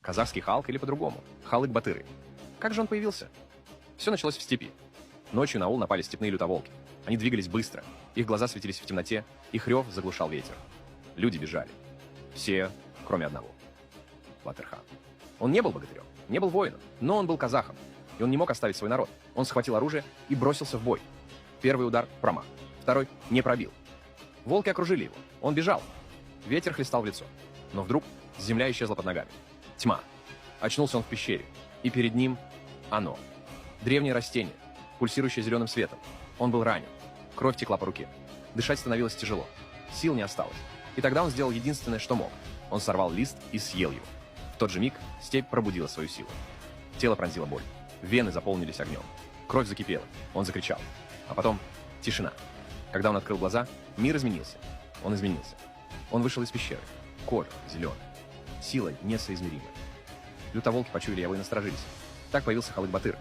казахский Халк или по-другому. Халык-Батыры. Как же он появился? Все началось в степи. Ночью на аул напали степные лютоволки. Они двигались быстро. Их глаза светились в темноте, их рев заглушал ветер. Люди бежали. Все, кроме одного. Батырхан. Он не был богатырем, не был воином, но он был казахом. И он не мог оставить свой народ. Он схватил оружие и бросился в бой. Первый удар – промах. Второй – не пробил. Волки окружили его. Он бежал. Ветер хлестал в лицо. Но вдруг земля исчезла под ногами. Тьма. Очнулся он в пещере. И перед ним оно. Древнее растение, пульсирующее зеленым светом. Он был ранен. Кровь текла по руке. Дышать становилось тяжело. Сил не осталось. И тогда он сделал единственное, что мог. Он сорвал лист и съел его. В тот же миг степь пробудила свою силу. Тело пронзила боль. Вены заполнились огнем. Кровь закипела. Он закричал. А потом тишина. Когда он открыл глаза, мир изменился. Он изменился. Он вышел из пещеры. Кожа зеленая. Сила несоизмеримая. Лютоволки почуяли его и насторожились. Так появился Халык-Батыр.